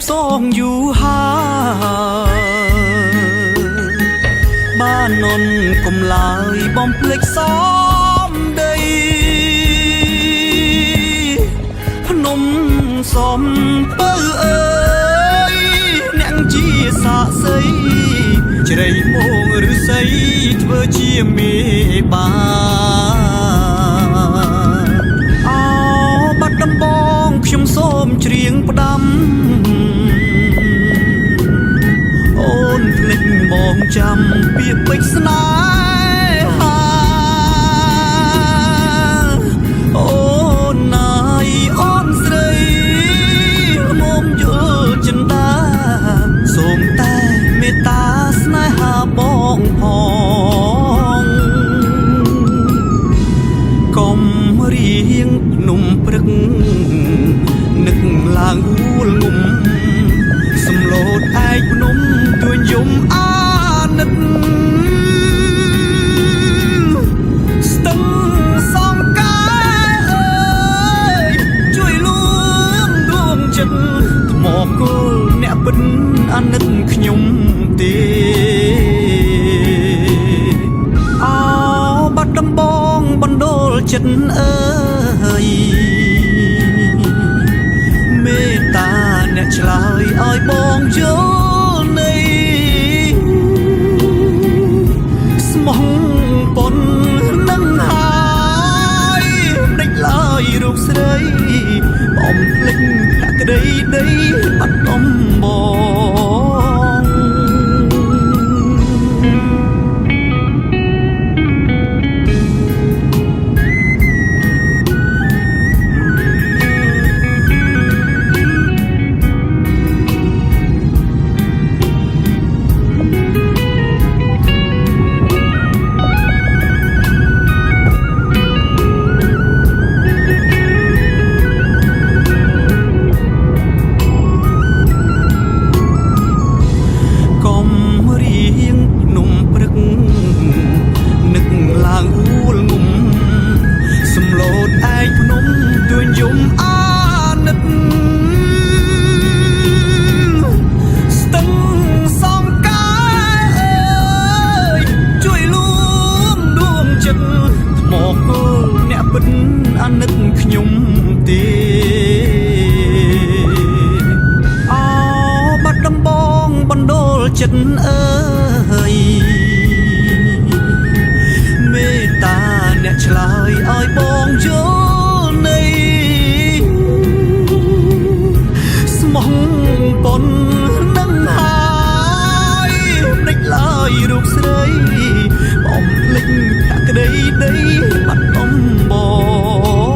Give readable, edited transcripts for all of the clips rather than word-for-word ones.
ផ្សងយូរហើយបាននន់កុំឡើយបំភ្លេចសំដីភ្នំសំពៅអើយអ្នកជាសាក់សីជ្រៃមកឬសីធ្វើជាមេបាអោបាត់ដំបងខ្ញុំសូមច្រៀងផ្ដាំអូនភ្លេចបងចាំពាក្យពេចន៍ស្នេហាអូនណាយអូនស្រីមុំយល់ចិន្តាសូមតែមេត្តាស្នេហាបងផងកុំរៀងភ្នំព្រឹកនឹកឡើងអួលងុំសំឡូតឯកភ្នំទួញយំអាណិតស្ទឹងសំកាយអើយជួយលួងដួងចិត្តមកគល់អ្នកពិតអាណិតខ្ញុំទេអោបាត់ដំបងបណ្ដូលចិត្តអើយមេត្តាអ្នកឆ្លើយឲ្យបងយល់នៃស្មោះប៉ុននឹងហើយដេចឡើយរូបស្រីបំភ្លេចភក្តីដីបាត់ដំបងអាណិតខ្ញុំទេអោបាត់ដំបងបណ្ដូលចិត្តអើយមេត្តាអ្នកឆ្លើយឲ្យបងយល់នៃស្មោះប៉ុននឹងហើយដេចឡើយរូបស្រីបំភ្លេចភក្តីដីបាត់ដំបង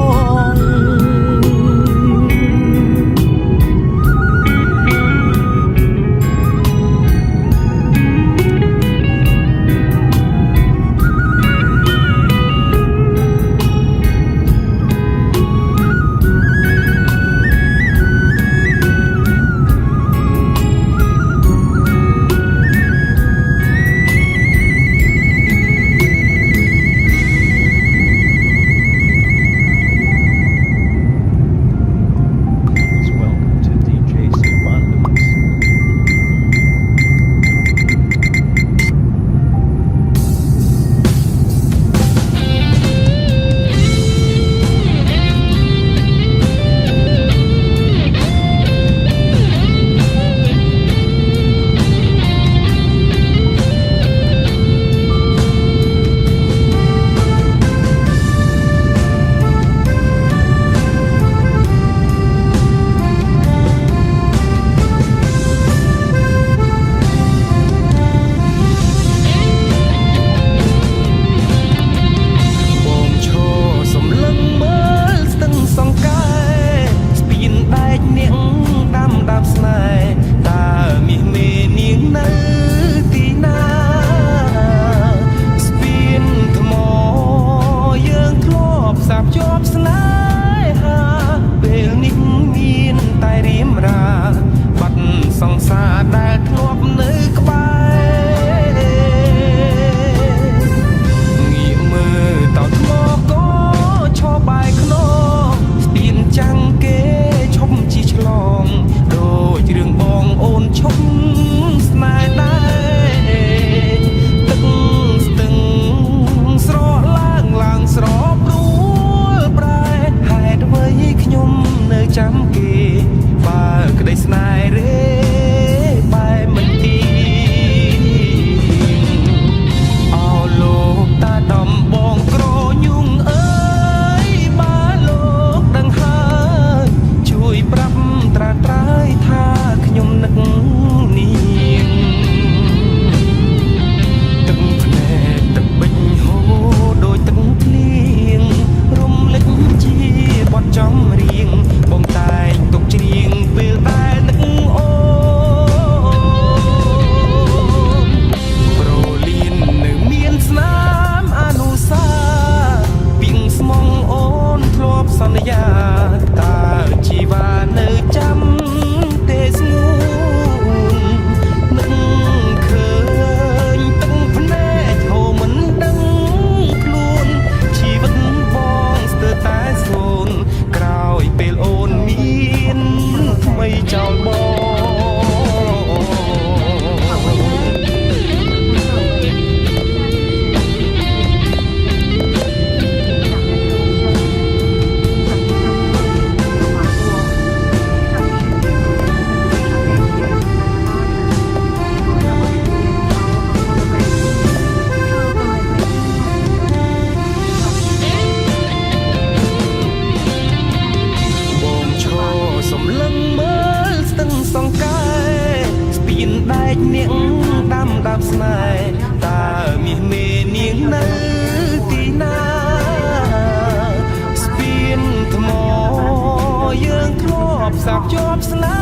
សាកជាប់ស្នេ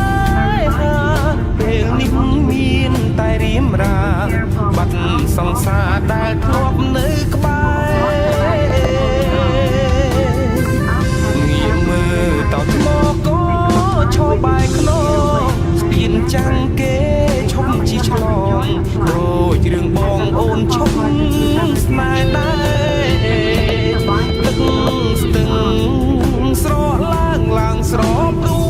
ហាពេលនេះមានតែរៀមរាបាត់សង្សារដែលធ្លាប់នៅក្បែរងាកមើលតោថ្មក៏ឈរបែកខ្នងស្ពានចាំងគេឈប់ជីឆ្លងដូចរឿងបងអូនឈប់ស្នេហ៍ដែរទឹកស្ទឹងស្រកឡើងស្របដួ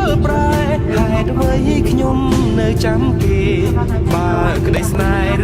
លប្រែហេតុអ្វីខ្ញុំនៅចាំគេបើក្តីស្នេហ៍